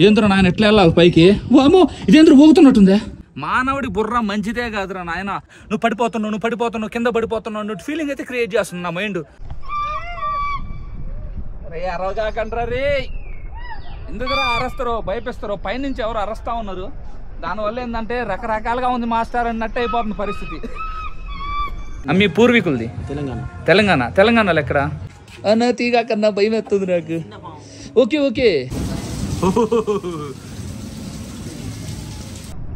ఏంద్ర నాయన ఎట్లా వెళ్ళాలి పైకి? వామో ఇదేంద్ర ఊగుతున్నట్టుందే. మానవుడి బుర్ర మంచిదే కాదురా నాయన. నువ్వు పడిపోతున్నావు కింద పడిపోతున్నావు ఫీలింగ్ అయితే క్రియేట్ చేస్తుంది నా మైండ్. రే అరవగాకండ్రా రే, ఎందుకురా అరస్తారో భయపిస్తారో, పైనుంచి ఎవరు అరస్తా ఉన్నారు. దానివల్ల ఏంటంటే రకరకాలుగా ఉంది మాస్టర్ అన్నట్టు అయిపోతుంది పరిస్థితి. మీ పూర్వీకులది తెలంగాణలో ఎక్కడ అన్న తీగా కన్నా భయం ఎత్తుంది నాకు. ఓకే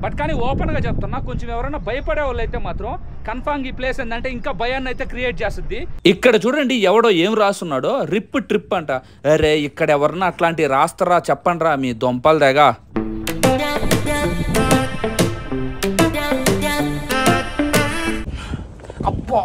బట్ కానీ ఓపెన్గా చెప్తున్నా, కొంచెం ఎవరైనా భయపడే వాళ్ళు అయితే మాత్రం కన్ఫామ్ ఈ ప్లేస్ ఏంటంటే ఇంకా భయాన్ని అయితే క్రియేట్ చేస్తుంది. ఇక్కడ చూడండి ఎవడో ఏం రాస్తున్నాడో, రిప్ ట్రిప్ అంట. అరే ఇక్కడ ఎవరన్నా అట్లాంటి రాస్తారా చెప్పండి రా మీ దొంపల దగ్గర. అబ్బా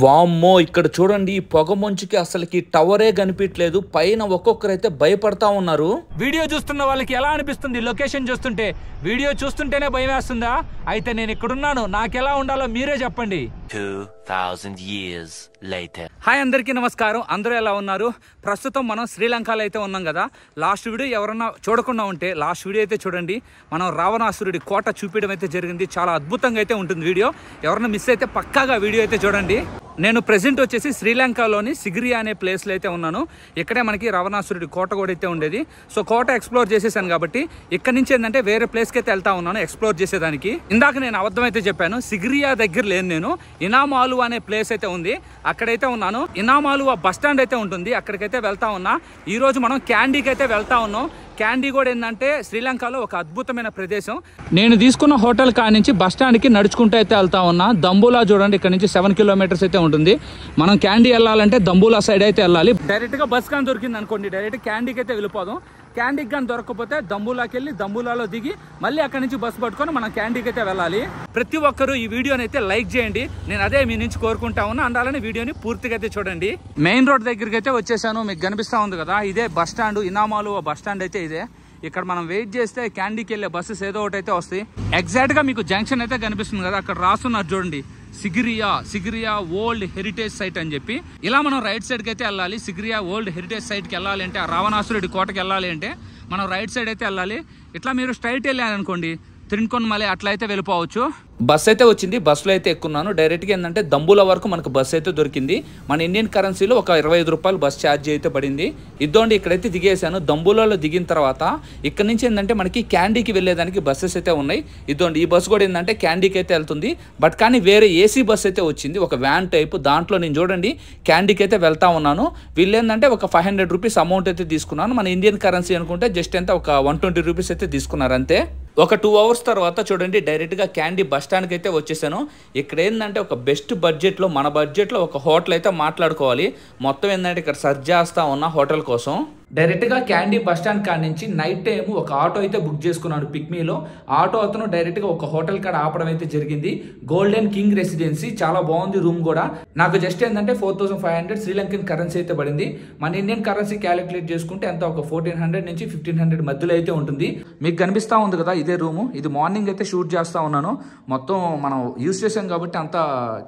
వామ్మో, ఇక్కడ చూడండి ఈ పొగ మంచుకి అసలుకి టవరే కనిపించలేదు. పైన ఒక్కొక్కరైతే భయపడతా ఉన్నారు. వీడియో చూస్తున్న వాళ్ళకి ఎలా అనిపిస్తుంది లొకేషన్ చూస్తుంటే? వీడియో చూస్తుంటేనే భయం వేస్తుందా? అయితే నేను ఇక్కడున్నాను, నాకెలా ఉండాలో మీరే చెప్పండి. 2000 years later. హాయ్ అందరికీ నమస్కారం. అందరూ ఎలా ఉన్నారు? ప్రస్తుతం మనం శ్రీలంకలో అయితే ఉన్నాం కదా. లాస్ట్ వీడియో ఎవరన్నా చూడకుండా ఉంటే లాస్ట్ వీడియో అయితే చూడండి. మనం రావణాసురుడి కోట చూపించడం అయితే జరిగింది. చాలా అద్భుతంగా అయితే ఉంటుంది వీడియో. ఎవరన్నా మిస్ అయితే పక్కాగా వీడియో అయితే చూడండి. నేను ప్రెసెంట్ వచ్చేసి శ్రీలంకలోని సిగిరియా అనే ప్లేస్లో అయితే ఉన్నాను. ఇక్కడే మనకి రావణాసురుడి కోట కూడా అయితే ఉండేది. సో కోట ఎక్స్ప్లోర్ చేసేసాను కాబట్టి ఇక్కడ నుంచి ఏంటంటే వేరే ప్లేస్కి అయితే వెళ్తా ఉన్నాను ఎక్స్ప్లోర్ చేసేదానికి. ఇందాక నేను అబద్ధం అయితే చెప్పాను, సిగిరియా దగ్గర లేను నేను. ఇనామాలు అనే ప్లేస్ అయితే ఉంది, అక్కడైతే ఉన్నాను. ఇనామాలు బస్ స్టాండ్ అయితే ఉంటుంది, అక్కడికైతే వెళ్తా ఉన్నా. ఈ రోజు మనం క్యాండీకి అయితే వెళ్తా ఉన్నాం. క్యాండీ కూడా ఏంటంటే శ్రీలంకలో ఒక అద్భుతమైన ప్రదేశం. నేను తీసుకున్న హోటల్ కాడ నుంచి బస్ స్టాండ్కి నడుచుకుంటూ అయితే వెళ్తా ఉన్నా. దంబూలా చూడండి, ఇక్కడ నుంచి 7 కిలోమీటర్స్ అయితే ఉంటుంది. మనం క్యాండీ వెళ్ళాలంటే దంబూలా సైడ్ అయితే వెళ్ళాలి. డైరెక్ట్గా బస్ కానీ దొరికింది అనుకోండి, డైరెక్ట్ క్యాండీకి అయితే వెళ్ళిపోదాం. క్యాండీకి కానీ దొరకకపోతే దంబూలాకి వెళ్ళి దంబూలాలో దిగి మళ్ళీ అక్కడి నుంచి బస్సు పట్టుకొని మనం క్యాండీకి అయితే వెళ్ళాలి. ప్రతి ఒక్కరూ ఈ వీడియోని అయితే లైక్ చేయండి, నేను అదే మీ నుంచి కోరుకుంటా ఉన్నా. అండాలని వీడియోని పూర్తిగా అయితే చూడండి. మెయిన్ రోడ్ దగ్గరికి అయితే వచ్చేసాను, మీకు కనిపిస్తా ఉంది కదా, ఇదే బస్ స్టాండ్. ఇనామాలు బస్ స్టాండ్ అయితే ఇదే. ఇక్కడ మనం వెయిట్ చేస్తే క్యాండీకి వెళ్ళే బస్సెస్ ఏదో ఒకటి అయితే వస్తాయి. ఎగ్జాక్ట్ గా మీకు జంక్షన్ అయితే కనిపిస్తుంది కదా, అక్కడ రాస్తున్నారు చూడండి, సిగిరియా ఓల్డ్ హెరిటేజ్ సైట్ అని చెప్పి. ఇలా మనం రైట్ సైడ్ కి అయితే వెళ్ళాలి. సిగిరియా ఓల్డ్ హెరిటేజ్ సైట్ కి వెళ్ళాలి అంటే, ఆ రావణాసురుడి కోటకి వెళ్ళాలి అంటే మనం రైట్ సైడ్ అయితే వెళ్ళాలి. ఇట్లా మీరు స్ట్రైట్ వెళ్ళారనుకోండి తిరుకొనమలై అట్లా అయితే వెళ్ళిపోవచ్చు. బస్ అయితే వచ్చింది, బస్సులో అయితే ఎక్కున్నాను. డైరెక్ట్గా ఏంటంటే దంబూలా వరకు మనకు బస్ అయితే దొరికింది. మన ఇండియన్ కరెన్సీలో ఒక 25 రూపాయలు బస్ ఛార్జ్ అయితే పడింది. ఇద్దోండి ఇక్కడైతే దిగేసాను. దంబూలాలో దిగిన తర్వాత ఇక్కడ నుంచి ఏంటంటే మనకి క్యాండీకి వెళ్ళేదానికి బస్సెస్ అయితే ఉన్నాయి. ఇద్దోండి ఈ బస్ కూడా ఏంటంటే క్యాండీకి అయితే వెళ్తుంది. బట్ కానీ వేరే ఏసీ బస్ అయితే వచ్చింది, ఒక వ్యాన్ టైప్. దాంట్లో నేను చూడండి క్యాండీకి అయితే వెళ్తా ఉన్నాను. వీళ్ళు ఏంటంటే ఒక 500 రూపీస్ అమౌంట్ అయితే తీసుకున్నాను. మన ఇండియన్ కరెన్సీ అనుకుంటే జస్ట్ ఎంత ఒక 120 రూపీస్ అయితే తీసుకున్నారు అంతే. ఒక 2 అవర్స్ తర్వాత చూడండి డైరెక్ట్గా క్యాండీ బస్ స్టాండ్కి అయితే వచ్చేసాను. ఇక్కడ ఏంటంటే ఒక బెస్ట్ బడ్జెట్లో, మన బడ్జెట్లో ఒక హోటల్ అయితే మాట్లాడుకోవాలి. మొత్తం ఏంటంటే ఇక్కడ సర్చ్ చేస్తా ఉన్న హోటల్ కోసం. డైరెక్ట్గా క్యాండీ బస్ స్టాండ్ కాడ నుంచి నైట్ టైం ఒక ఆటో అయితే బుక్ చేసుకున్నాను పిక్మీలో. ఆటో అతను డైరెక్ట్గా ఒక హోటల్ కాడ ఆపడం అయితే జరిగింది. గోల్డెన్ కింగ్ రెసిడెన్సీ, చాలా బాగుంది రూమ్ కూడా. నాకు జస్ట్ ఏంటంటే 4500 శ్రీలంకన్ కరెన్సీ అయితే పడింది. మన ఇండియన్ కరెన్సీ క్యాలిక్యులేట్ చేసుకుంటే ఎంత ఒక 1400 నుంచి 1500 మధ్యలో అయితే ఉంటుంది. మీకు కనిపిస్తా ఉంది కదా ఇదే రూము. ఇది మార్నింగ్ అయితే షూట్ చేస్తా ఉన్నాను. మొత్తం మనం యూస్ చేసాం కాబట్టి అంతా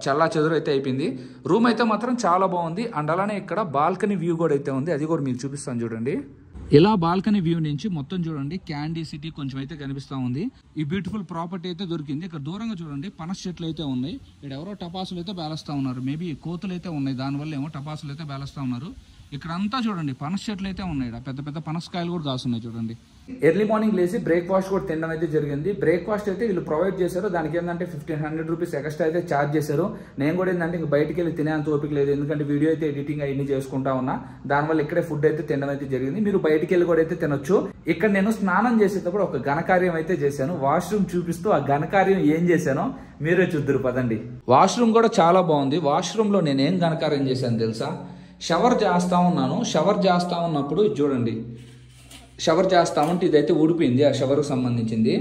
చల్లా చెదురు అయితే అయిపోయింది. రూమ్ అయితే మాత్రం చాలా బాగుంది. అండ్ అలానే ఇక్కడ బాల్కనీ వ్యూ కూడా అయితే ఉంది, అది కూడా మీకు చూపిస్తాను చూడండి. ఇలా బాల్కనీ వ్యూ నుంచి మొత్తం చూడండి క్యాండీ సిటీ కొంచెం అయితే కనిపిస్తా ఉంది. ఈ బ్యూటిఫుల్ ప్రాపర్టీ అయితే దొరికింది. ఇక్కడ దూరంగా చూడండి పనస చెట్లు అయితే ఉన్నాయి. ఇక్కడ ఎవరో టపాసులు అయితే బేలస్తా ఉన్నారు. మేబీ కోతులు అయితే ఉన్నాయి, దానివల్ల ఏమో టపాసులు అయితే బేలస్తా ఉన్నారు. ఇక్కడ అంతా చూడండి పనస చెట్లు అయితే ఉన్నాయి. పెద్ద పెద్ద పనసకాయలు కూడా కాస్తున్నాయి చూడండి. ఎర్లీ మార్నింగ్ లేసి బ్రేక్ఫాస్ట్ కూడా తినడం అయితే జరిగింది. బ్రేక్ఫాస్ట్ అయితే వీళ్ళు ప్రొవైడ్ చేశారు. దానికి ఏంటంటే 1500 రూపీస్ ఎక్స్ట్రా అయితే ఛార్జ్ చేశారు. నేను కూడా ఏంటంటే ఇంక బయటికి వెళ్ళి తినేంత ఓపిక లేదు, ఎందుకంటే వీడియో అయితే ఎడిటింగ్ అవన్నీ చేసుకుంటా ఉన్నా. దానివల్ల ఇక్కడే ఫుడ్ అయితే తినడం అయితే జరిగింది. మీరు బయటికి వెళ్ళి కూడా అయితే తినొచ్చు. ఇక్కడ నేను స్నానం చేసేటప్పుడు ఒక ఘనకార్యం అయితే చేశాను. వాష్రూమ్ చూపిస్తూ ఆ ఘనకార్యం ఏం చేశానో మీరే చూద్దరు పదండి. వాష్రూమ్ కూడా చాలా బాగుంది. వాష్రూమ్ లో నేను ఏం ఘనకార్యం చేశాను తెలుసా? షవర్ చేస్తా ఉన్నాను. షవర్ చేస్తా ఉన్నప్పుడు చూడండి, షవర్ చేస్తా ఉంటే ఇదైతే ఊడిపోయింది. ఆ షవర్కి సంబంధించింది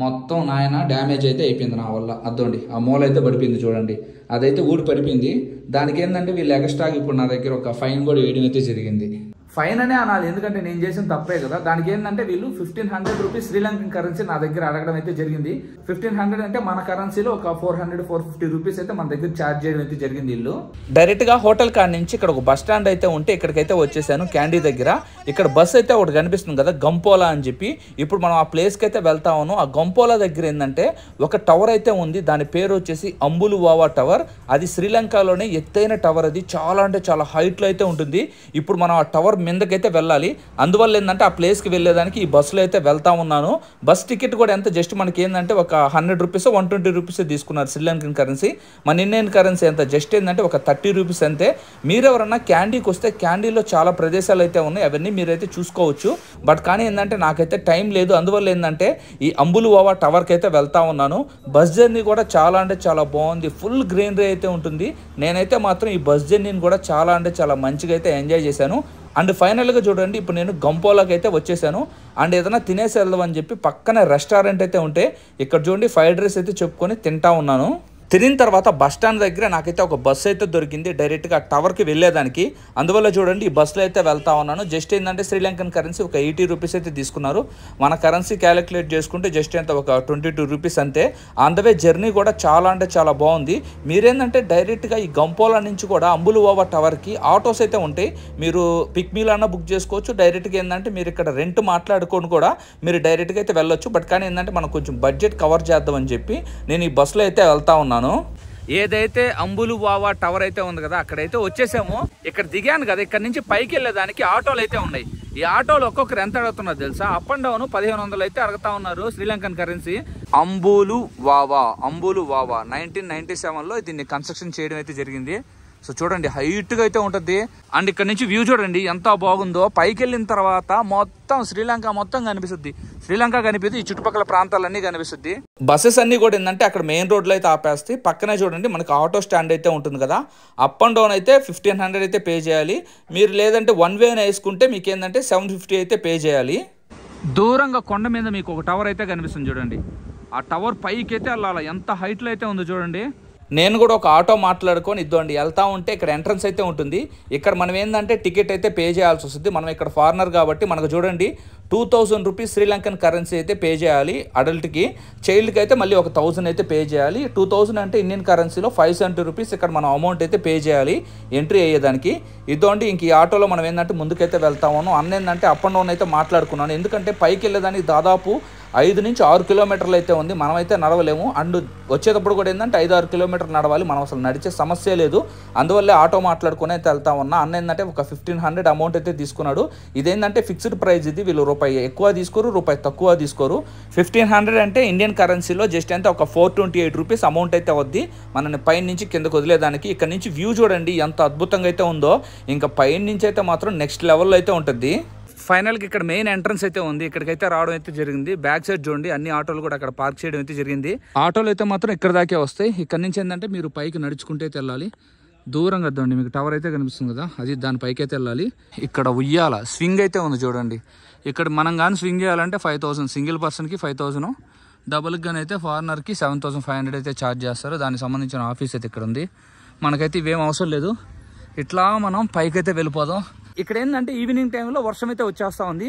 మొత్తం నాయన డ్యామేజ్ అయితే అయిపోయింది నా వల్ల. అదోండి ఆ మూల అయితే పడిపోయింది చూడండి, అదైతే ఊడి పడిపోయింది. దానికి ఏంటంటే వీళ్ళు ఎక్స్ట్రాగా ఇప్పుడు నా దగ్గర ఒక ఫైన్ కూడా వేయడం అయితే జరిగింది. ఫైన్ అనే అనాలి, ఎందుకంటే నేను చేసిన తప్పే కదా. దానికి ఏంటంటే వీళ్ళు 1500 రూపీస్ శ్రీలంకన్ కరెన్సీ నా దగ్గర అడగడం అయితే జరిగింది. 1500 అంటే మన కరెన్సీలో ఒక 400-450 రూపీస్ అయితే మన దగ్గర ఛార్జ్ చేయడం అయితే జరిగింది వీళ్ళు. డైరెక్ట్ గా హోటల్ కాడ నుంచి ఇక్కడ ఒక బస్ స్టాండ్ అయితే ఉంటే ఇక్కడికైతే వచ్చేసాను క్యాండీ దగ్గర. ఇక్కడ బస్ అయితే ఒకటి కనిపిస్తుంది కదా గంపోలా అని చెప్పి. ఇప్పుడు మనం ఆ ప్లేస్ కి అయితే వెళ్తా ఉన్నాం. ఆ గంపోలా దగ్గర ఏంటంటే ఒక టవర్ అయితే ఉంది, దాని పేరు వచ్చేసి అంబులువావా టవర్. అది శ్రీలంకలోనే ఎత్తైన టవర్, అది చాలా అంటే చాలా హైట్ లో అయితే ఉంటుంది. ఇప్పుడు మనం ఆ టవర్ మీదకైతే వెళ్ళాలి. అందువల్ల ఏంటంటే ఆ ప్లేస్కి వెళ్ళేదానికి ఈ బస్సులో అయితే వెళ్తా ఉన్నాను. బస్ టికెట్ కూడా ఎంత జస్ట్ మనకి ఏంటంటే ఒక 100 రూపీస్ 120 రూపీస్ తీసుకున్నారు శ్రీలంకన్ కరెన్సీ. మన ఇండియన్ కరెన్సీ ఎంత జస్ట్ ఏంటంటే ఒక 30 రూపీస్ అంతే. మీరెవరన్నా క్యాండీకి వస్తే క్యాండీలో చాలా ప్రదేశాలు అయితే ఉన్నాయి, అవన్నీ మీరైతే చూసుకోవచ్చు. బట్ కానీ ఏంటంటే నాకైతే టైం లేదు, అందువల్ల ఏంటంటే ఈ అంబులువావా టవర్కి అయితే వెళ్తా ఉన్నాను. బస్ జర్నీ కూడా చాలా అంటే చాలా బాగుంది, ఫుల్ గ్రీనరీ అయితే ఉంటుంది. నేనైతే మాత్రం ఈ బస్ జర్నీని కూడా చాలా అంటే చాలా మంచిగా అయితే ఎంజాయ్ చేశాను. అండ్ ఫైనల్గా చూడండి ఇప్పుడు నేను గంపోలాకి అయితే వచ్చేసాను. అండ్ ఏదైనా తినేసి వెళ్దాం అని చెప్పి పక్కనే రెస్టారెంట్ అయితే ఉంటే ఇక్కడ చూడండి ఫ్రైడ్ రైస్ అయితే చెప్పుకొని తింటా ఉన్నాను. తిరిగిన తర్వాత బస్ స్టాండ్ దగ్గర నాకైతే ఒక బస్సు అయితే దొరికింది డైరెక్ట్గా టవర్కి వెళ్ళేదానికి. అందువల్ల చూడండి ఈ బస్సులో అయితే వెళ్తా ఉన్నాను. జస్ట్ ఏంటంటే శ్రీలంకన్ కరెన్సీ ఒక 80 రూపీస్ అయితే తీసుకున్నారు. మన కరెన్సీ క్యాలిక్యులేట్ చేసుకుంటే జస్ట్ ఎంత ఒక 22 రూపీస్ అంతే. అందువే జర్నీ కూడా చాలా అంటే చాలా బాగుంది. మీరేంటంటే డైరెక్ట్గా ఈ గంపోలా నుంచి కూడా అంబులువావా టవర్కి ఆటోస్ అయితే ఉంటాయి, మీరు పిక్ మీలన్నా బుక్ చేసుకోవచ్చు. డైరెక్ట్గా ఏంటంటే మీరు ఇక్కడ రెంట్ మాట్లాడుకొని కూడా మీరు డైరెక్ట్గా అయితే వెళ్ళొచ్చు. బట్ కానీ ఏంటంటే మనం కొంచెం బడ్జెట్ కవర్ చేద్దామని చెప్పి నేను ఈ బస్సులో అయితే వెళ్తా ఉన్నాను. ఏదైతే అంబులువావా టవర్ అయితే ఉంది కదా అక్కడైతే వచ్చేసాము. ఇక్కడ దిగాను కదా, ఇక్కడ నుంచి పైకి వెళ్ళేదానికి ఆటోలు అయితే ఉన్నాయి. ఈ ఆటోలు ఒక్కొక్కరు ఎంత అడుగుతున్నారు తెలుసా? అప్ అండ్ డౌన్ 1500 అయితే అడుగుతా ఉన్నారు శ్రీలంకన్ కరెన్సీ. అంబులువావా 1997లో దీన్ని కన్స్ట్రక్షన్ చేయడం అయితే జరిగింది. సో చూడండి హైట్ గా అయితే ఉంటుంది. అండ్ ఇక్కడ నుంచి వ్యూ చూడండి ఎంత బాగుందో. పైకి వెళ్ళిన తర్వాత మొత్తం శ్రీలంక మొత్తం కనిపిస్తుంది. శ్రీలంక కనిపిస్తుంది, ఈ చుట్టుపక్కల ప్రాంతాలన్నీ కనిపిస్తుంది. బస్సెస్ అన్ని కూడా ఏంటంటే అక్కడ మెయిన్ రోడ్ లో అయితే ఆపేస్తాయి. పక్కనే చూడండి మనకి ఆటో స్టాండ్ అయితే ఉంటుంది కదా. అప్ అండ్ డౌన్ అయితే 1500 అయితే పే చేయాలి. మీరు లేదంటే వన్ వే వేసుకుంటే మీకు ఏంటంటే 750 అయితే పే చేయాలి. దూరంగా కొండ మీద మీకు ఒక టవర్ అయితే కనిపిస్తుంది చూడండి. ఆ టవర్ పైకి అయితే వెళ్ళాలి, ఎంత హైట్ లో అయితే ఉందో చూడండి. నేను కూడా ఒక ఆటో మాట్లాడుకొని ఇద్దండి వెళ్తా ఉంటే ఇక్కడ ఎంట్రన్స్ అయితే ఉంటుంది. ఇక్కడ మనం ఏంటంటే టికెట్ అయితే పే చేయాల్సి వస్తుంది. మనం ఇక్కడ ఫారినర్ కాబట్టి మనకు చూడండి 2000 రూపీస్ శ్రీలంకన్ కరెన్సీ అయితే పే చేయాలి అడల్ట్కి. చైల్డ్కి అయితే మళ్ళీ ఒక 1000 అయితే పే చేయాలి. 2000 అంటే ఇండియన్ కరెన్సీలో 570 రూపీస్ ఇక్కడ మనం అమౌంట్ అయితే పే చేయాలి ఎంట్రీ అయ్యేదానికి. ఇదండి ఇంక ఈ ఆటోలో మనం ఏంటంటే ముందుకైతే వెళ్తాము. అన్న ఏంటంటే అప్ అండ్ డౌన్ అయితే మాట్లాడుకున్నాను, ఎందుకంటే పైకి వెళ్ళేదానికి దాదాపు 5 నుంచి 6 కిలోమీటర్లు అయితే ఉంది. మనమైతే నడవలేము. అండ్ వచ్చేటప్పుడు కూడా ఏంటంటే 5-6 కిలోమీటర్లు నడవాలి, మనం అసలు నడిచే సమస్య లేదు. అందువల్లే ఆటో మాట్లాడుకుని అయితే వెళ్తా ఉన్నా. అన్న ఏంటంటే ఒక 1500 అమౌంట్ అయితే తీసుకున్నాడు. ఇదేంటంటే ఫిక్స్డ్ ప్రైస్, ఇది వీళ్ళు రూపాయి ఎక్కువ తీసుకోరు రూపాయి తక్కువ తీసుకోరు. 1500 అంటే ఇండియన్ కరెన్సీలో జస్ట్ అంటే ఒక 428 రూపీస్ అమౌంట్ అయితే వద్ది మనల్ని పైన నుంచి కిందకు వదిలేదానికి. ఇక్కడ నుంచి వ్యూ చూడండి ఎంత అద్భుతంగా అయితే ఉందో. ఇంకా పైన నుంచి అయితే మాత్రం నెక్స్ట్ లెవెల్లో అయితే ఉంటుంది. ఫైనల్కి ఇక్కడ మెయిన్ ఎంట్రన్స్ అయితే ఉంది, ఇక్కడికైతే రావడం అయితే జరిగింది. బ్యాక్ సైడ్ చూడండి అన్ని ఆటోలు కూడా అక్కడ పార్క్ చేయడం అయితే జరిగింది. ఆటోలు అయితే మాత్రం ఇక్కడ దాకే వస్తాయి. ఇక్కడ నుంచి ఏంటంటే మీరు పైకి నడుచుకుంటే అయితే వెళ్ళాలి. దూరంగా వద్దండి మీకు టవర్ అయితే కనిపిస్తుంది కదా, అది దాని పైకి అయితే వెళ్ళాలి. ఇక్కడ ఉయ్యాల స్వింగ్ అయితే ఉంది చూడండి. ఇక్కడ మనం కానీ స్వింగ్ చేయాలంటే 5000, సింగిల్ పర్సన్కి 5000, డబుల్కి కానీ అయితే ఫారినర్కి 7500 అయితే ఛార్జ్ చేస్తారు. దానికి సంబంధించిన ఆఫీస్ అయితే ఇక్కడ ఉంది. మనకైతే ఇవేం అవసరం లేదు, ఇట్లా మనం పైకి అయితే వెళ్ళిపోదాం. ఇక్కడ ఏంటంటే ఈవినింగ్ టైంలో వర్షం అయితే వచ్చేస్తూ ఉంది.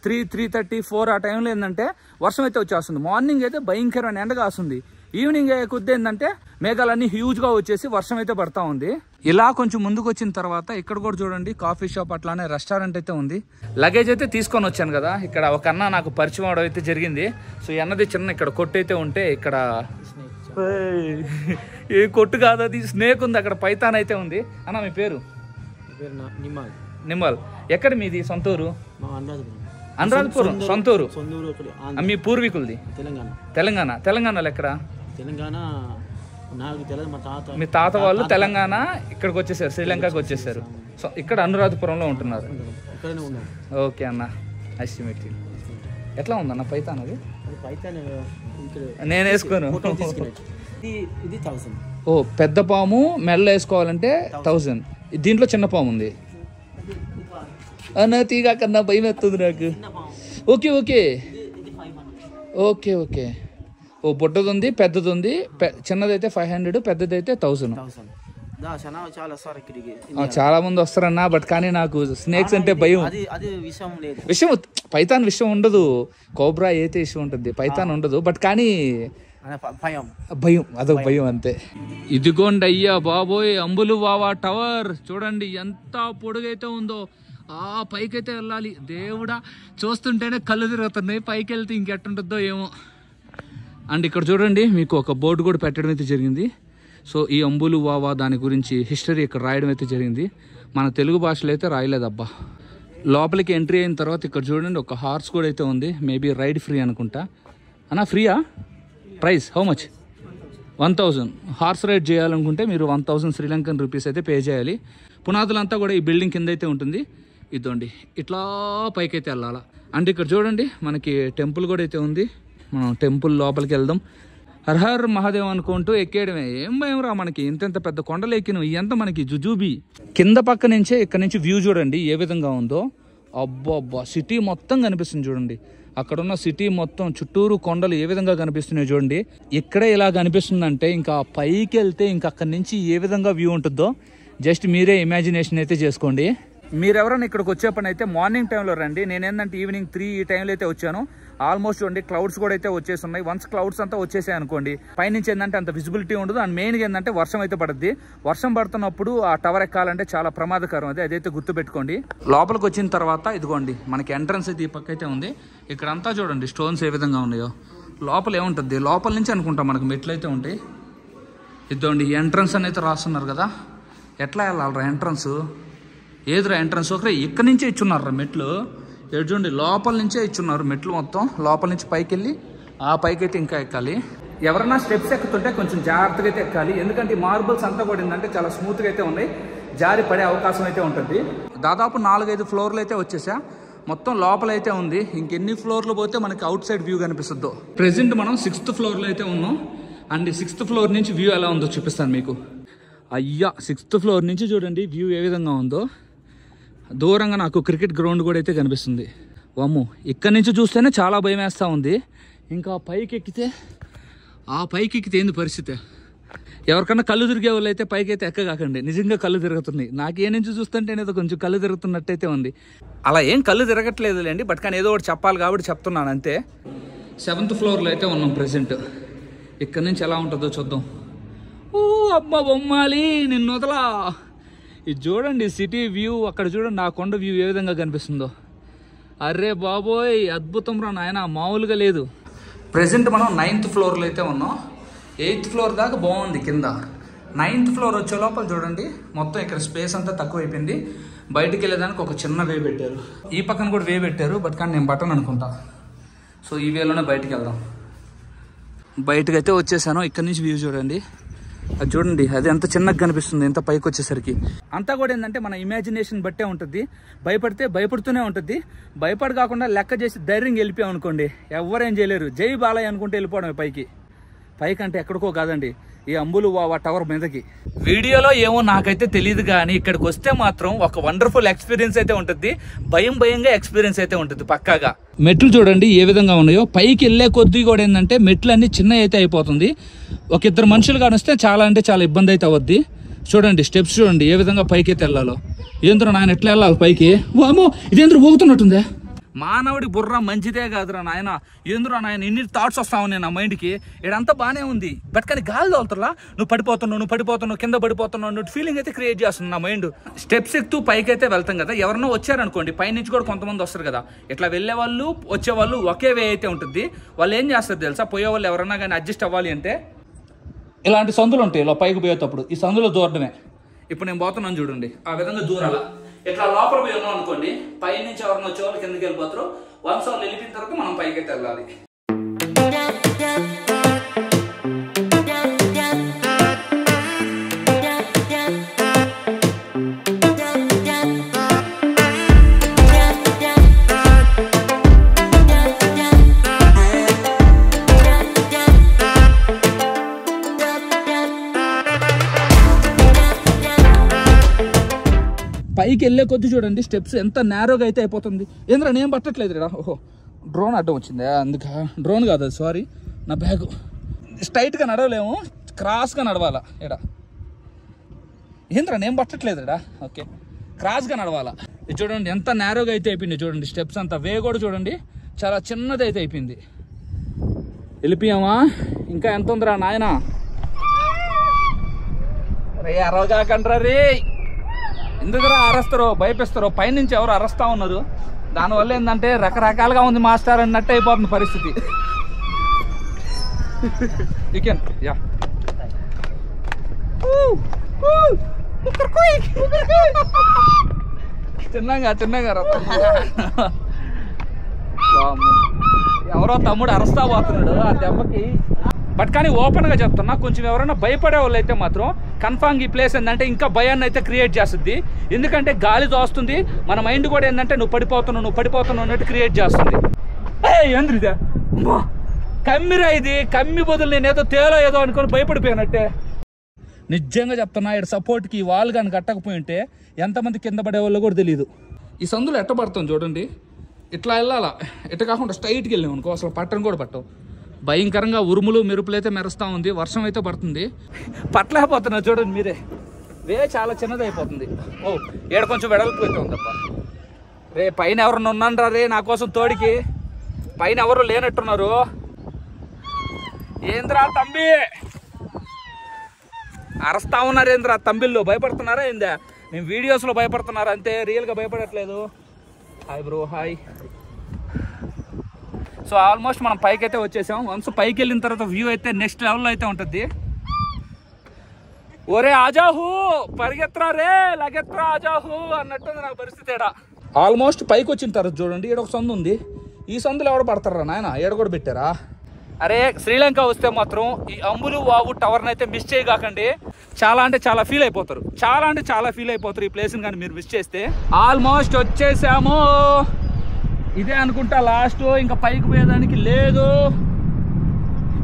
3:30, 4 ఆ టైంలో ఏంటంటే వర్షం అయితే వచ్చేస్తుంది. మార్నింగ్ అయితే భయంకరమైన ఎండ కాస్తుంది. ఈవినింగ్ కొద్ది ఏంటంటే మేఘాలన్నీ హ్యూజ్గా వచ్చేసి వర్షం అయితే పడతా ఉంది. ఇలా కొంచెం ముందుకు వచ్చిన తర్వాత ఇక్కడ కూడా చూడండి కాఫీ షాప్ అట్లానే రెస్టారెంట్ అయితే ఉంది. లగేజ్ అయితే తీసుకొని వచ్చాను కదా, ఇక్కడ ఒక అన్న నాకు పరిచయం అవడం అయితే జరిగింది. సో ఈ అన్నది చిన్న ఇక్కడ కొట్టు అయితే ఉంటే ఇక్కడ ఏ కొట్టు కాదు, అది స్నేక్ ఉంది. అక్కడ పైతాన్ అయితే ఉంది. అన్న మీ పేరు? నిమ్మల్. ఎక్కడ మీది సొంతూరు? అనురాధపురం సొంతూరు. మీ పూర్వీకులది తెలంగాణలో ఎక్కడ? మీ తాత వాళ్ళు తెలంగాణ ఇక్కడికి వచ్చేసారు, శ్రీలంకకి వచ్చేసారు. సో ఇక్కడ అనురాధపురంలో ఉంటున్నారు. ఓకే అన్న, ఎస్టిమేట్. ఎట్లా ఉందన్న పైతాన్? అది నేను వేసుకోను. ఓ పెద్ద పాము మెల్ల వేసుకోవాలంటే 1000. దీంట్లో చిన్న పాము ఉంది అన్న, తీగా కన్నా భయం ఎత్తుంది నాకు. Okay okay okay okay. ఓ బుడ్డది ఉంది, పెద్దది ఉంది. చిన్నదైతే 500, పెద్దదైతే 1000. చాలా మంది వస్తారన్నా, బట్ కానీ నాకు స్నేక్స్ అంటే భయం. విషయం పైథాన్ విషయం ఉండదు, కోబ్రా అయితే విషయం ఉంటుంది, పైథాన్ ఉండదు. బట్ కానీ భయం, అదొక భయం అంతే. ఇదిగోండి అయ్యా బాబోయ్, అంబులు వావా టవర్ చూడండి ఎంత పొడుగైతే ఉందో. ఆ పైకైతే వెళ్ళాలి, దేవుడా చూస్తుంటేనే కళ్ళు తిరుగుతున్నాయి. పైకి వెళ్తే ఇంకెట్టుంటుందో ఏమో. అండ్ ఇక్కడ చూడండి మీకు ఒక బోర్డు కూడా పెట్టడం అయితే జరిగింది. సో ఈ అంబులు వావా దాని గురించి హిస్టరీ ఇక్కడ రాయడం అయితే జరిగింది. మన తెలుగు భాషలో అయితే రాయలేదబ్బా. లోపలికి ఎంట్రీ అయిన తర్వాత ఇక్కడ చూడండి ఒక హార్స్ కూడా అయితే ఉంది. మేబీ రైడ్ ఫ్రీ అనుకుంటా. అన్నా ఫ్రీయా? Price how much? 1000. Horse ride చేయాలనుకుంటే మీరు 1000 శ్రీలంకన్ రూపీస్ అయితే పే చేయాలి. పునాదులంతా కూడా ఈ బిల్డింగ్ కింద అయితే ఉంటుంది. ఇదండి ఇట్లా పైకైతే వెళ్ళాలా. అంటే ఇక్కడ చూడండి మనకి టెంపుల్ కూడా అయితే ఉంది. మనం టెంపుల్ లోపలికి వెళ్దాం. హర్హర్ మహాదేవ్ అనుకుంటూ ఎక్కేయడమే. ఏం భయం రా మనకి, ఇంత పెద్ద కొండలు ఎక్కిన ఇదంతా మనకి జుజూబీ. కింద పక్క నుంచే ఇక్కడ నుంచి వ్యూ చూడండి ఏ విధంగా ఉందో. అబ్బా సిటీ మొత్తం కనిపిస్తుంది చూడండి. అక్కడ ఉన్న సిటీ మొత్తం చుట్టూరు కొండలు ఏ విధంగా కనిపిస్తున్నాయి చూడండి. ఇక్కడే ఇలా కనిపిస్తుందంటే ఇంకా పైకి వెళ్తే ఇంకా అక్కడి నుంచి ఏ విధంగా వ్యూ ఉంటుందో జస్ట్ మీరే ఇమాజినేషన్ అయితే చేసుకోండి. మీరెవరైనా ఇక్కడికి వచ్చే పని అయితే మార్నింగ్ టైంలో రండి. నేనేంటంటే ఈవినింగ్ 3 ఈ టైంలో అయితే వచ్చాను. ఆల్మోస్ట్ చూడండి క్లౌడ్స్ కూడా అయితే వచ్చేసి ఉన్నాయి. వన్స్ క్లౌడ్స్ అంతా వచ్చేసాయి అనుకోండి, పైనుంచి ఏంటంటే అంత విజిబిలిటీ ఉండదు. అండ్ మెయిన్గా ఏంటంటే వర్షం అయితే పడుద్ది. వర్షం పడుతున్నప్పుడు ఆ టవర్ ఎక్కాలంటే చాలా ప్రమాదకరం. అదైతే గుర్తుపెట్టుకోండి. లోపలికి వచ్చిన తర్వాత ఇదిగోండి మనకి ఎంట్రన్స్ అయితే ఈ పక్క అయితే ఉంది. ఇక్కడంతా చూడండి స్టోన్స్ ఏ విధంగా ఉన్నాయో. లోపల ఏముంటుంది, లోపల నుంచి అనుకుంటాం మనకు మెట్లు అయితే ఉంటాయి. ఇదిగోండి ఎంట్రన్స్ అని అయితే రాస్తున్నారు కదా. ఎట్లా వెళ్ళాలరా ఎంట్రన్స్? ఏదిరా ఎంట్రన్స్? ఒకరే ఇక్కడ నుంచే ఇచ్చున్నారా మెట్లు. చూడండి లోపల నుంచే ఇచ్చున్నారు మెట్లు మొత్తం. లోపల నుంచి పైకి వెళ్ళి ఆ పైకి అయితే ఇంకా ఎక్కాలి. ఎవరైనా స్టెప్స్ ఎక్కుతుంటే కొంచెం జాగ్రత్తగా అయితే ఎక్కాలి. ఎందుకంటే ఈ మార్బుల్స్ అంతా కూడా ఏంటంటే చాలా స్మూత్గా అయితే ఉన్నాయి. జారి పడే అవకాశం అయితే ఉంటుంది. దాదాపు 4-5 ఫ్లోర్లు అయితే వచ్చేసా. మొత్తం లోపల అయితే ఉంది. ఇంకెన్ని ఫ్లోర్లు పోతే మనకి అవుట్ సైడ్ వ్యూ కనిపిస్తుందో. ప్రెసెంట్ మనం 6th ఫ్లోర్లో అయితే ఉన్నాం. అండ్ 6th ఫ్లోర్ నుంచి వ్యూ ఎలా ఉందో చూపిస్తాను మీకు. అయ్యా 6th ఫ్లోర్ నుంచి చూడండి వ్యూ ఏ విధంగా ఉందో. దూరంగా నాకు క్రికెట్ గ్రౌండ్ కూడా అయితే కనిపిస్తుంది. వామ్మో ఇక్కడ నుంచి చూస్తేనే చాలా భయం వేస్తూ ఉంది. ఇంకా పైకి ఎక్కితే ఏంది పరిస్థితి? ఎవరికన్నా కళ్ళు తిరిగే వాళ్ళు అయితే పైకి అయితే ఎక్కగాకండి. నిజంగా కళ్ళు తిరుగుతున్నాయి. నాకు ఏ నుంచి చూస్తుంటే ఏదో కొంచెం కళ్ళు తిరుగుతున్నట్టయితే ఉంది. అలా ఏం కళ్ళు తిరగట్లేదులేండి, బట్ కానీ ఏదో ఒకటి చెప్పాలి కాబట్టి చెప్తున్నాను అంతే. 7th ఫ్లోర్లో అయితే ఉన్నాం ప్రెసెంట్. ఇక్కడ నుంచి ఎలా ఉంటుందో చూద్దాం. ఓ అమ్మ బొమ్మాలి నిన్ను వదలా. ఇది చూడండి సిటీ వ్యూ. అక్కడ చూడండి ఆ కొండ వ్యూ ఏ విధంగా కనిపిస్తుందో. అరే బాబోయ్ అద్భుతం రా నాయన, మామూలుగా లేదు. ప్రెసెంట్ మనం 9th ఫ్లోర్లో అయితే ఉన్నాం. 8th ఫ్లోర్ దాకా బాగుంది కింద. 9th ఫ్లోర్ వచ్చే లోపల చూడండి మొత్తం ఇక్కడ స్పేస్ అంతా తక్కువ అయిపోయింది. బయటికి వెళ్ళేదానికి ఒక చిన్న వే పెట్టారు. ఈ పక్కన కూడా వే పెట్టారు, బట్ కానీ నేను బటన్ అనుకుంటా. సో ఈ వేలోనే బయటికి వెళ్దాం. బయటకు అయితే వచ్చేసాను. ఇక్కడ నుంచి వ్యూ చూడండి. అది చూడండి అది ఎంత చిన్నగా కనిపిస్తుంది ఎంత పైకి వచ్చేసరికి. అంతా కూడా ఏంటంటే మన ఇమాజినేషన్ బట్టే ఉంటుంది. భయపడితే భయపడుతూనే ఉంటుంది. భయపడి కాకుండా లెక్క చేసి ధైర్యంగా వెళ్ళిపోయాం అనుకోండి, ఎవరేం చేయలేరు. జై బాలయ్య అనుకుంటే వెళ్ళిపోవడమే పైకి అంటే ఎక్కడికో కాదండి, ఈ అంబులు వావా టవర్ మీదకి. వీడియోలో ఏమో నాకైతే తెలియదు కానీ ఇక్కడికి వస్తే మాత్రం ఒక వండర్ఫుల్ ఎక్స్పీరియన్స్ అయితే ఉంటుంది. భయంగా ఎక్స్పీరియన్స్ అయితే ఉంటుంది పక్కాగా. మెట్లు చూడండి ఏ విధంగా ఉన్నాయో. పైకి వెళ్ళే కొద్దీ కూడా ఏంటంటే మెట్లు అన్ని చిన్న అయితే అయిపోతుంది. ఒక 2 మనుషులు కానిస్తే చాలా అంటే చాలా ఇబ్బంది అయితే అవుద్ది. చూడండి స్టెప్స్ చూడండి ఏ విధంగా పైకి అయితే వెళ్ళాలో. ఏంద్ర నాయన ఎట్లా వెళ్ళాలి పైకి? వామో ఇదేంద్ర ఊగుతున్నట్టుందే. మానవుడి బుర్ర మంచిదే కాదురా నాయన. ఎందురా నాయన ఇన్ని థాట్స్ వస్తా ఉన్నాయి నా మైండ్కి. ఇడంతా బాగానే ఉంది, బట్ కానీ గాలి తోలుతులా నువ్వు పడిపోతున్నావు కింద పడిపోతున్నావు ఫీలింగ్ అయితే క్రియేట్ చేస్తుంది నా మైండ్. స్టెప్స్ ఎక్కుతూ పైకి అయితే వెళ్తాం కదా. ఎవరన్నా వచ్చారనుకోండి పైనుంచి కూడా కొంతమంది వస్తారు కదా. ఇట్లా వెళ్ళే వాళ్ళు వచ్చేవాళ్ళు ఒకే వే అయితే ఉంటుంది. వాళ్ళు ఏం చేస్తారు తెలుసా, పోయే వాళ్ళు ఎవరన్నా కానీ అడ్జస్ట్ అవ్వాలి అంటే ఇలాంటి సందులు ఉంటాయి. ఇలా పైకి పోయేటప్పుడు ఈ సందులో దూరడమే. ఇప్పుడు నేను పోతున్నాను చూడండి, ఆ విధంగా దూరాల. ఇట్లా లోపల పోయి ఉన్నాం అనుకోండి, పై నుంచి ఎవరైనా వచ్చే వాళ్ళు కిందకి వెళ్ళిపోతారు. వన్స్ వాళ్ళు వెళ్ళిపోయిన తర్వాత మనం పైకి అయితే వెళ్ళాలి. పైకి వెళ్ళే కొద్ది చూడండి స్టెప్స్ ఎంత నేరోగా అయితే అయిపోతుంది. ఏంద్రా నేను పట్టట్లేదు రా. ఓహో డ్రోన్ అడ్డం వచ్చిందా, అందుక డ్రోన్ కాదు అది, సారీ నా బ్యాగు. స్ట్రైట్గా నడవలేము, క్రాస్గా నడవాలా. ఇక్కడ ఏంద్రా నేను పట్టట్లేదురా. ఓకే, క్రాస్గా నడవాలా. ఇది చూడండి ఎంత నేరోగా అయితే అయిపోయింది చూడండి. స్టెప్స్ అంతా వే కూడా చూడండి చాలా చిన్నది అయితే అయిపోయింది. వెళ్ళిపోయామా? ఇంకా ఎంత ఉందిరా నాయన. రే అరవగాకండ్రా రే. ఎందుకురా అరస్తారో భయపిస్తారో, పైనుంచి ఎవరు అరస్తా ఉన్నారు. దానివల్ల ఏంటంటే రకరకాలుగా ఉంది మాస్టర్ అన్నట్టు అయిపోతుంది పరిస్థితి. చికెన్ యా చిన్నగా చిన్నగా ఎవరో తమ్ముడు అరస్తా పోతున్నాడు ఆ దెబ్బకి. బట్ కానీ ఓపెన్గా చెప్తున్నా, కొంచెం ఎవరైనా భయపడే వాళ్ళు అయితే మాత్రం కన్ఫామ్ ఈ ప్లేస్ ఏంటంటే ఇంకా భయాన్ని అయితే క్రియేట్ చేస్తుంది. ఎందుకంటే గాలి దోస్తుంది, మన మైండ్ కూడా ఏంటంటే నువ్వు పడిపోతున్నావు అన్నట్టు క్రియేట్ చేస్తుంది. ఏంద్రిదే కమ్మిరా, ఇది కమ్మి బదులు నేనేదో తేలో ఏదో అనుకొని భయపడిపోయానట్టే. నిజంగా చెప్తున్నా, ఇక్కడ సపోర్ట్కి వాల్ కానీ కట్టకపోయి ఉంటే ఎంతమంది కింద పడే వాళ్ళు కూడా తెలియదు. ఈ సందులో ఎట్ట పడతాం చూడండి, ఇట్లా వెళ్ళాలా, ఎట్ట కాకుండా స్ట్రైట్కి వెళ్ళాం అనుకో అసలు పట్టను కూడా పట్టవు. భయంకరంగా ఉరుములు మెరుపులు అయితే మెరుస్తూ ఉంది, వర్షం అయితే పడుతుంది. పట్టలేకపోతున్నా చూడండి మీరే, వే చాలా చిన్నది అయిపోతుంది. ఓ ఏడ కొంచెం వెడల్పు అయితే ఉందప్ప. రే పైన ఎవరన్నా ఉన్నారా రే నా కోసం తోడికి? పైన ఎవరు లేనట్టున్నారు. ఏంద్రా తంబి అరస్తా ఉన్నారు, ఏంద్రా తంబిల్లో భయపడుతున్నారా ఏందా? నేను వీడియోస్లో భయపడుతున్నారు అంతే, రియల్గా భయపడట్లేదు. Hi bro hi. So almost మనం పైకి అయితే వచ్చేసాం. వన్స్ పైకి వెళ్ళిన తర్వాత వ్యూ అయితే నెక్స్ట్ లెవెల్లో అయితే ఉంటుంది. ఒరే ఆజాహు పరిగెత్తరా రే లగెత్తరా ఆజాహు అన్నట్టుంది నా పరిస్థితి. ఏడా ఆల్మోస్ట్ పైకి వచ్చిన తర్వాత చూడండి, ఈడ ఒక సందు ఉంది. ఈ సందులో ఎవరు పడతారా నాయన, ఏడ కూడా పెట్టారా? అరే శ్రీలంక వస్తే మాత్రం ఈ అంబులు వావు టవర్ని అయితే మిస్ చేయకండి. చాలా అంటే చాలా ఫీల్ అయిపోతారు, ఈ ప్లేస్ని కానీ మీరు మిస్ చేస్తే. ఆల్మోస్ట్ వచ్చేసాము, ఇదే అనుకుంటా లాస్ట్, ఇంకా పైకి పోయేదానికి లేదు.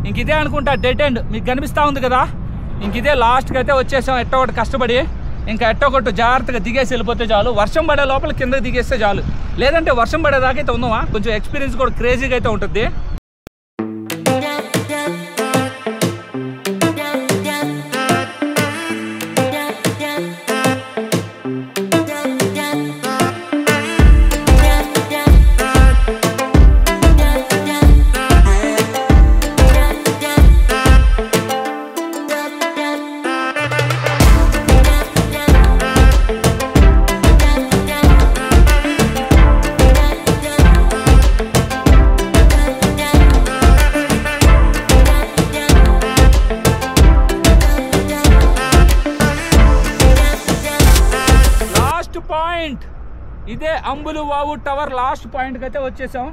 ఇంక ఇదే అనుకుంటా డెడ్ ఎండ్. మీకు కనిపిస్తూ ఉంది కదా, ఇంక ఇదే లాస్ట్కి అయితే వచ్చేసాం. ఎట్టో ఒకటి కష్టపడి ఇంకా ఎట్టో ఒకటి జాగ్రత్తగా దిగేసి వెళ్ళిపోతే చాలు. వర్షం పడే లోపల కింద దిగేస్తే చాలు, లేదంటే వర్షం పడేదాకా అయితే ఉందామా. కొంచెం ఎక్స్పీరియన్స్ కూడా క్రేజీగా అయితే ఉంటుంది. ఇదే అంబులు వావు టవర్ లాస్ట్ పాయింట్కి అయితే వచ్చేసాం.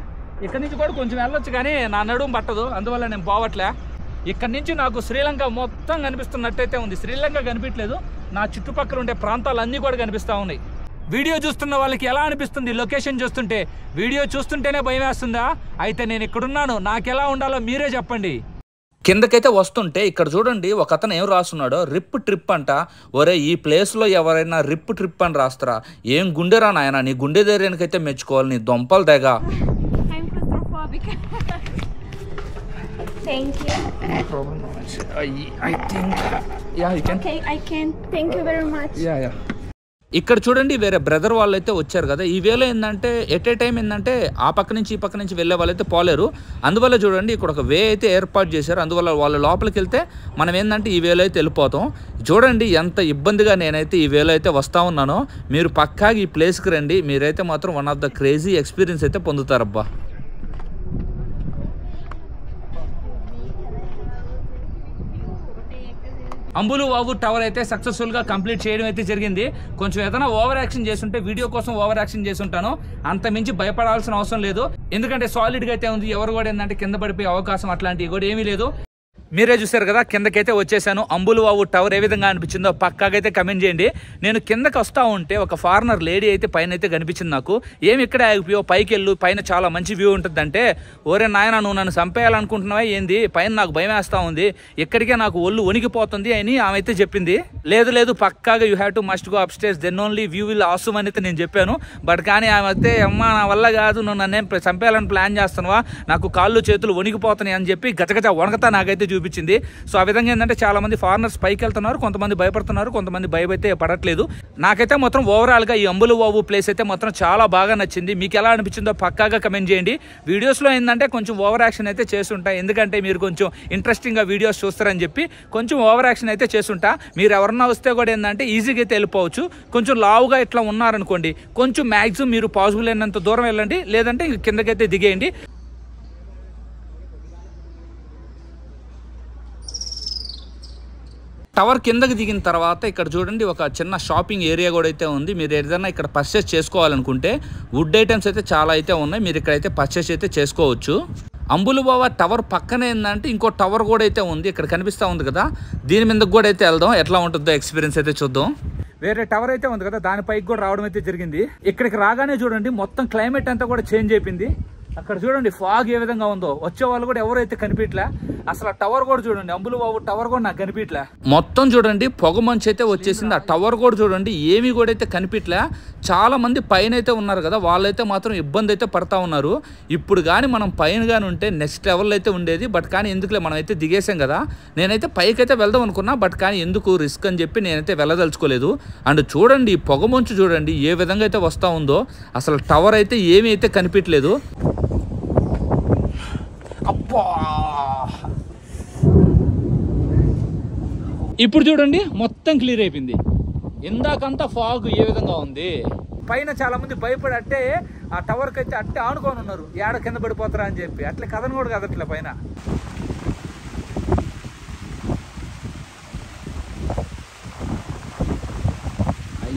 ఇక్కడ నుంచి కూడా కొంచెం వెళ్ళొచ్చు కానీ నా నడుము పట్టదు, అందువల్ల నేను పోవట్లే. ఇక్కడ నుంచి నాకు శ్రీలంక మొత్తం కనిపిస్తున్నట్టయితే ఉంది. శ్రీలంక కనిపించలేదు, నా చుట్టుపక్కల ఉండే ప్రాంతాలు అన్నీ కూడా కనిపిస్తూ ఉన్నాయి. వీడియో చూస్తున్న వాళ్ళకి ఎలా అనిపిస్తుంది లొకేషన్ చూస్తుంటే? వీడియో చూస్తుంటేనే భయం వేస్తుందా? అయితే నేను ఇక్కడున్నాను, నాకు ఎలా ఉండాలో మీరే చెప్పండి. కిందకైతే వస్తుంటే ఇక్కడ చూడండి, ఒక అతను ఏం రాస్తున్నాడో, రిప్ ట్రిప్ అంట. ఒరే ఈ ప్లేస్లో ఎవరైనా రిప్ ట్రిప్ అని రాస్తారా? ఏం గుండెరా నాయన, నీ గుండె ధైర్యానికైతే మెచ్చుకోవాలి, నీ దొంపలు తెగ. Thank you. No problem. I think yeah you can. Okay, I can. Thank you very much. Yeah. ఇక్కడ చూడండి వేరే బ్రదర్ వాళ్ళు అయితే వచ్చారు కదా. ఈ వేలో ఏంటంటే ఎట్ ఏ టైం ఏంటంటే ఆ పక్క నుంచి ఈ పక్క నుంచి వెళ్ళే వాళ్ళైతే పోలేరు. అందువల్ల చూడండి ఇక్కడ ఒక వే అయితే ఏర్పాటు చేశారు. అందువల్ల వాళ్ళ లోపలికి వెళ్తే మనం ఏంటంటే ఈ వేలో అయితే వెళ్ళిపోతాం. చూడండి ఎంత ఇబ్బందిగా నేనైతే ఈ వేలో అయితే వస్తూ ఉన్నానో. మీరు పక్కాగా ఈ ప్లేస్కి రండి, మీరైతే మాత్రం one of the crazy experience అయితే పొందుతారబ్బా. అంబులు వావు టవర్ అయితే సక్సెస్ఫుల్గా కంప్లీట్ చేయడం అయితే జరిగింది. కొంచెం ఏదైనా ఓవర్ యాక్షన్ చేస్తుంటే వీడియో కోసం ఓవర్ యాక్షన్ చేసి ఉంటాను, అంత మించి భయపడాల్సిన అవసరం లేదు. ఎందుకంటే సాలిడ్గా అయితే ఉంది, ఎవరు కూడా ఏంటంటే కింద పడిపోయే అవకాశం అట్లాంటివి కూడా ఏమీ లేదు. మీరే చూసారు కదా కిందకైతే వచ్చేసాను. అంబులు వావు టవర్ ఏ విధంగా అనిపించిందో పక్కాగైతే కమెంట్ చేయండి. నేను కిందకి వస్తూ ఉంటే ఒక ఫారినర్ లేడీ అయితే పైన అయితే కనిపించింది నాకు. ఏమి ఇక్కడే ఆగిపోయావు, పైకి వెళ్ళు, పైన చాలా మంచి వ్యూ ఉంటుందంటే, ఓరే నాయన నువ్వు నన్ను చంపేయాలనుకుంటున్నావా ఏంది, పైన నాకు భయం వేస్తూ ఉంది, ఇక్కడికే నాకు ఒళ్ళు వణికిపోతుంది అని ఆమె అయితే చెప్పింది. లేదు పక్కాగా you have to must go up stairs then only view will awesome అని అయితే నేను చెప్పాను. బట్ కానీ ఆమె అయితే అమ్మ నా వల్ల కాదు, నువ్వు నన్నేం చంపేయాలని ప్లాన్ చేస్తున్నావా, నాకు కాళ్ళు చేతులు వణికిపోతున్నాయి అని చెప్పి గజగజ వణకతా నాకైతే చూపించింది. సో ఆ విధంగా ఏంటంటే చాలా మంది ఫారినర్స్ పైకి వెళ్తున్నారు, కొంతమంది భయపడుతున్నారు, కొంతమంది భయమైతే పడట్లేదు. నాకైతే మొత్తం ఓవరాల్గా ఈ అంబులవావు ప్లేస్ అయితే మొత్తం చాలా బాగా నచ్చింది. మీకు ఎలా అనిపించిందో పక్కాగా కమెంట్ చేయండి. వీడియోస్లో ఏంటంటే కొంచెం ఓవర్ యాక్షన్ అయితే చేస్తుంటా, ఎందుకంటే మీరు కొంచెం ఇంట్రెస్టింగ్గా వీడియోస్ చూస్తారని చెప్పి కొంచెం ఓవర్ యాక్షన్ అయితే చేస్తుంటా. మీరు ఎవరన్నా వస్తే కూడా ఏంటంటే ఈజీగా అయితే వెళ్ళిపోవచ్చు. కొంచెం లావుగా ఇట్లా ఉన్నారనుకోండి, కొంచెం మ్యాక్సిమం మీరు పాసిబుల్ అయినంత దూరం వెళ్ళండి, లేదంటే కిందకైతే దిగేయండి. టవర్ కిందకి దిగిన తర్వాత ఇక్కడ చూడండి ఒక చిన్న షాపింగ్ ఏరియా కూడా అయితే ఉంది. మీరు ఏదైనా ఇక్కడ పర్చేస్ చేసుకోవాలనుకుంటే వుడ్ ఐటమ్స్ అయితే చాలా అయితే ఉన్నాయి, మీరు ఇక్కడైతే పర్చేస్ అయితే చేసుకోవచ్చు. అంబులవావు టవర్ పక్కనే ఏంటంటే ఇంకో టవర్ కూడా అయితే ఉంది, ఇక్కడ కనిపిస్తూ ఉంది కదా, దీని మీదకి కూడా అయితే వెళ్దాం, ఎట్లా ఉంటుందో ఎక్స్పీరియన్స్ అయితే చూద్దాం. వేరే టవర్ అయితే ఉంది కదా, దానిపైకి కూడా రావడం అయితే జరిగింది. ఇక్కడికి రాగానే చూడండి మొత్తం క్లైమేట్ అంతా కూడా చేంజ్ అయిపోయింది. అక్కడ చూడండి ఫాగ్ ఏ విధంగా ఉందో, వచ్చే వాళ్ళు కూడా ఎవరైతే కనిపించలే. అసలు ఆ టవర్ కూడా చూడండి, అంబులవావు టవర్ కూడా నాకు కనిపించలే. మొత్తం చూడండి పొగ మంచు అయితే వచ్చేసింది. ఆ టవర్ కూడా చూడండి ఏమీ కూడా అయితే కనిపించలే. చాలా మంది పైన అయితే ఉన్నారు కదా, వాళ్ళైతే మాత్రం ఇబ్బంది అయితే పడతా ఉన్నారు. ఇప్పుడు కానీ మనం పైన కానీ ఉంటే నెక్స్ట్ లెవెల్ అయితే ఉండేది. బట్ కానీ ఎందుకులే, మనం అయితే దిగేసాం కదా. నేనైతే పైకి అయితే వెళ్దాం అనుకున్నా, బట్ కానీ ఎందుకు రిస్క్ అని చెప్పి నేనైతే వెళ్ళదలుచుకోలేదు. అండ్ చూడండి పొగ మంచు చూడండి ఏ విధంగా అయితే వస్తూ ఉందో, అసలు టవర్ అయితే ఏమీ అయితే కనిపించలేదు. అబ్బా, ఇప్పుడు చూడండి మొత్తం క్లియర్ అయిపోయింది. ఇందాకంతా ఫాగ్ ఏ విధంగా ఉంది. పైన చాలా మంది భయపడి అట్టే ఆ టవర్కి అయితే అట్టే ఆనుకొని ఉన్నారు, ఏడ కింద పడిపోతారా అని చెప్పి. అట్లా కథను కూడా కదట్లే పైన.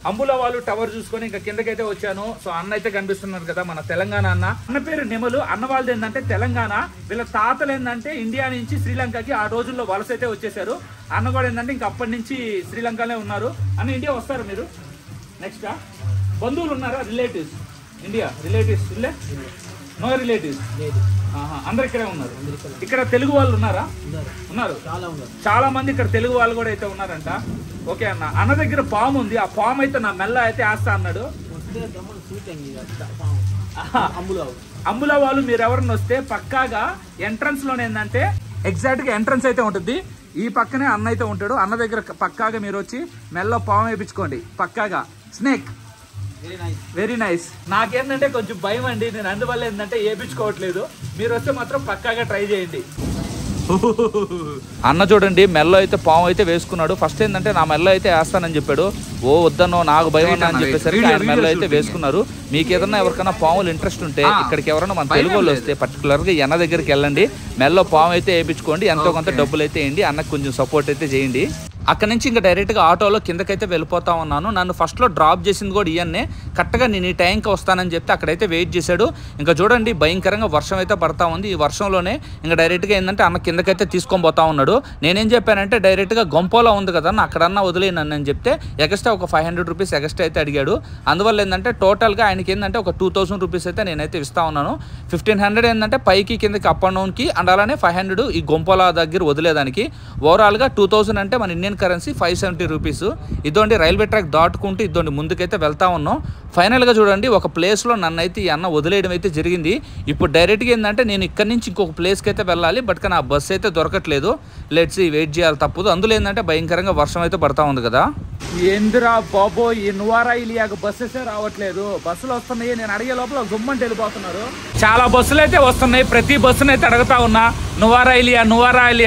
అంబులవావు టవర్ చూసుకొని ఇంకా కిందకైతే వచ్చాను. సో అన్న అయితే కనిపిస్తున్నారు కదా, మన తెలంగాణ అన్న. అన్న పేరు నెమలు. అన్న వాళ్ళది ఏంటంటే తెలంగాణ, వీళ్ళ తాతలు ఏంటంటే ఇండియా నుంచి శ్రీలంకకి ఆ రోజుల్లో వలస అయితే వచ్చేసారు. అన్న కూడా ఏంటంటే ఇంకా అప్పటి నుంచి శ్రీలంకలో ఉన్నారు. అన్న ఇండియా వస్తారు మీరు నెక్స్ట్? బంధువులు ఉన్నారా? రిలేటివ్స్? ఇండియా రిలేటివ్స్ ఇల్లే? No relatives? అందరు ఇక్కడే ఉన్నారు. ఇక్కడ తెలుగు వాళ్ళు ఉన్నారా? ఉన్నారు, చాలా మంది ఇక్కడ తెలుగు వాళ్ళు కూడా అయితే ఉన్నారంట. ఓకే అన్న. అన్న దగ్గర పాము ఉంది, ఆ పాము అయితే నా మెల్ల అయితే వేస్తా అన్నాడు. అంబులవావు మీరు ఎవరన్నా వస్తే పక్కాగా ఎంట్రన్స్ లోనే ఏంటంటే ఎగ్జాక్ట్ గా ఎంట్రన్స్ అయితే ఉంటుంది. ఈ పక్కనే అన్న అయితే ఉంటాడు. అన్న దగ్గర పక్కాగా మీరు వచ్చి మెల్ల పాము వేయించుకోండి పక్కాగా. Snake very nice. నాకేంటంటే కొంచెం భయం అండి, నేను అందువల్ల ఏంటంటే వేయించుకోవట్లేదు. మీరు వస్తే మాత్రం పక్కాగా ట్రై చేయండి. అన్న చూడండి మెల్లో అయితే పాము అయితే వేసుకున్నాడు. ఫస్ట్ ఏంటంటే నా మెల్లో అయితే వేస్తానని చెప్పాడు. ఓ వద్దనో నాకు భయం అన్నా అని చెప్పేసరికి ఆయన మెల్లో అయితే వేసుకున్నారు. మీకు ఏదన్నా ఎవరికైనా పాములు ఇంట్రెస్ట్ ఉంటే ఇక్కడికి ఎవరైనా మన తెలుగు వాళ్ళు వస్తే పర్టికులర్గా అన్న దగ్గరికి వెళ్ళండి, మెల్లో పాము అయితే వేయించుకోండి, ఎంతో కొంత డబ్బులు అయితే వేయండి, అన్నకు కొంచెం సపోర్ట్ అయితే చేయండి. అక్కడ నుంచి ఇంకా డైరెక్ట్గా ఆటోలో కిందకైతే వెళ్ళిపోతా ఉన్నాను. నన్ను ఫస్ట్లో డ్రాప్ చేసింది కూడా ఇవన్నీ. కరెక్ట్గా నేను ఈ టైంకి వస్తానని చెప్తే అక్కడైతే వెయిట్ చేశాడు. ఇంకా చూడండి భయంకరంగా వర్షం అయితే పడతా ఉంది. ఈ వర్షంలోనే ఇంకా డైరెక్ట్గా ఏంటంటే అన్న కిందకైతే తీసుకొని పోతా ఉన్నాడు. నేనేం చెప్పానంటే డైరెక్ట్గా గొంపోలో ఉంది కదా అక్కడన్నా వదిలేనని అని చెప్తే ఎక్స్ట్రా ఒక 500 రూపీస్ ఎక్స్ట్రా అయితే అడిగాడు. అందువల్ల ఏంటంటే టోటల్గా ఆయనకి ఏంటంటే ఒక 2000 రూపీస్ అయితే నేనైతే ఇస్తా ఉన్నాను. 1500 ఏంటంటే పైకి కిందకి అప్ అండ్ డౌన్కి, అండ్ అలానే 500 ఈ గొంపోల దగ్గర వదిలేదానికి. ఓవరాల్గా 2000 అంటే మన ఇండియన్ కరెన్సీ 570 రూపీస్. ఇదోండి రైల్వే ట్రాక్ దాటుకుంటూ ఇదోండి ముందుకైతే వెళ్తా ఉన్నాం. ఫైనల్గా చూడండి ఒక ప్లేస్లో నన్ను అయితే ఈ అన్న వదిలేయడం అయితే జరిగింది. ఇప్పుడు డైరెక్ట్గా ఏంటంటే నేను ఇక్కడ నుంచి ఇంకొక ప్లేస్కి అయితే వెళ్ళాలి, బట్ కానీ ఆ బస్సు అయితే దొరకట్లేదు. లెట్స్ వెయిట్ చేయాలి, తప్పదు. అందులో ఏంటంటే భయంకరంగా వర్షం అయితే పడతా ఉంది కదా. ఏందిరా బాబో ఈ నువారా ఇలియాకు బస్సెసే రావట్లేదు. బస్సులు వస్తున్నాయి, నేను అడిగే లోపల గుమ్మంటి వెళ్ళిపోతున్నారు. చాలా బస్సులు అయితే వస్తున్నాయి, ప్రతి బస్సును అయితే అడుగుతా ఉన్నా నువారా ఇలియా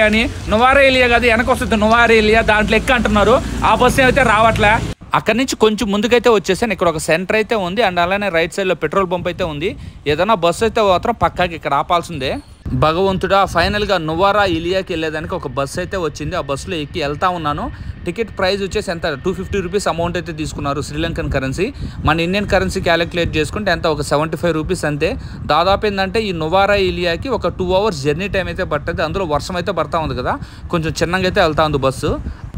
అని. నువారా ఇలియా కాదు, వెనక వస్తుంది నువారా ఇలియా, దాంట్లో ఎక్క అంటున్నారు. ఆ బస్సు అయితే రావట్లే. అక్కడి నుంచి కొంచెం ముందుకైతే వచ్చేసాను. ఇక్కడ ఒక సెంటర్ అయితే ఉంది, అండ్ అలానే రైట్ సైడ్లో పెట్రోల్ పంప్ అయితే ఉంది. ఏదైనా బస్సు అయితే మాత్రం పక్కాకి ఇక్కడ ఆపాల్సిందే. భగవంతుడా ఫైనల్గా నువారా ఇలియాకి వెళ్ళేదానికి ఒక బస్సు అయితే వచ్చింది. ఆ బస్సులో ఎక్కి వెళ్తా ఉన్నాను. టికెట్ ప్రైస్ వచ్చేసి ఎంత 250 రూపీస్ అమౌంట్ అయితే తీసుకున్నారు శ్రీలంకన్ కరెన్సీ. మన ఇండియన్ కరెన్సీ క్యాలిక్యులేట్ చేసుకుంటే ఎంత ఒక 75 రూపీస్ అంతే. దాదాపు ఏంటంటే ఈ నువారా ఇలియాకి ఒక 2 అవర్స్ జర్నీ టైం అయితే పడుతుంది. అందులో వర్షం అయితే పడతా ఉంది కదా, కొంచెం చిన్నగా అయితే వెళ్తా ఉంది బస్సు.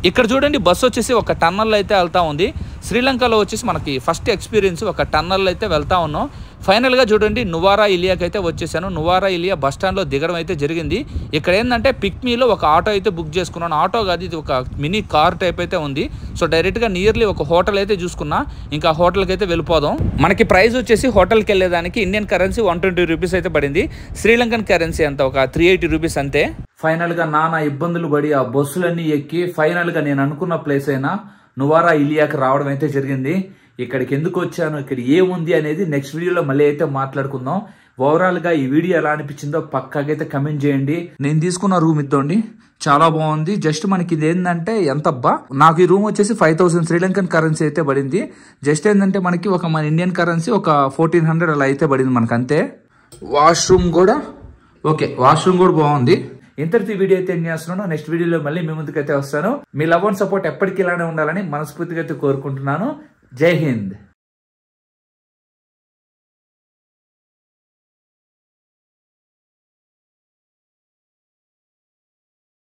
ఇక్కడ చూడండి బస్సు వచ్చేసి ఒక టన్నల్లో అయితే వెళ్తా ఉంది. శ్రీలంకలో వచ్చేసి మనకి ఫస్ట్ ఎక్స్పీరియన్స్ ఒక టన్నల్లో అయితే వెళ్తా ఉన్నాం. ఫైనల్గా చూడండి నువారా ఇలియాకి అయితే వచ్చేసాను. నువారా ఇలియా బస్ స్టాండ్లో దిగడం అయితే జరిగింది. ఇక్కడ ఏంటంటే పిక్మీలో ఒక ఆటో అయితే బుక్ చేసుకున్నాను. ఆటో కాదు, ఇది ఒక మినీ కార్ టైప్ అయితే ఉంది. సో డైరెక్ట్గా నియర్లీ ఒక హోటల్ అయితే చూసుకున్నా, ఇంకా హోటల్కి అయితే వెళ్ళిపోదాం. మనకి ప్రైస్ వచ్చేసి హోటల్కి వెళ్ళేదానికి ఇండియన్ కరెన్సీ 120 రూపీస్ అయితే పడింది. శ్రీలంకన్ కరెన్సీ అంత ఒక 380 రూపీస్ అంతే. ఫైనల్ గా నానా ఇబ్బందులు పడి ఆ బస్సులన్నీ ఎక్కి ఫైనల్ గా నేను అనుకున్న ప్లేస్ అయినా నువారా ఇలియాకి రావడం అయితే జరిగింది. ఇక్కడికి ఎందుకు వచ్చాను, ఇక్కడ ఏముంది అనేది నెక్స్ట్ వీడియోలో మళ్ళీ అయితే మాట్లాడుకుందాం. ఓవరాల్ గా ఈ వీడియో ఎలా అనిపించిందో పక్కాగైతే కమెంట్ చేయండి. నేను తీసుకున్న రూమ్ ఇద్దండి, చాలా బాగుంది. జస్ట్ మనకి ఇది ఏంటంటే ఎంతబ్బా, నాకు ఈ రూమ్ వచ్చేసి 5000 శ్రీలంకన్ కరెన్సీ అయితే పడింది. జస్ట్ ఏంటంటే మనకి ఒక మన ఇండియన్ కరెన్సీ ఒక 1400 అలా అయితే పడింది మనకు అంతే. వాష్రూమ్ కూడా ఓకే, వాష్రూమ్ కూడా బాగుంది. ఇంతటి వీడియో అయితే ఏం చేస్తున్నాను, నెక్స్ట్ వీడియోలో మళ్ళీ మీ ముందుకైతే వస్తాను. మీ లవ్ అండ్ సపోర్ట్ ఎప్పటికీ ఇలానే ఉండాలని మనస్ఫూర్తిగా అయితే కోరుకుంటున్నాను. జై హింద్.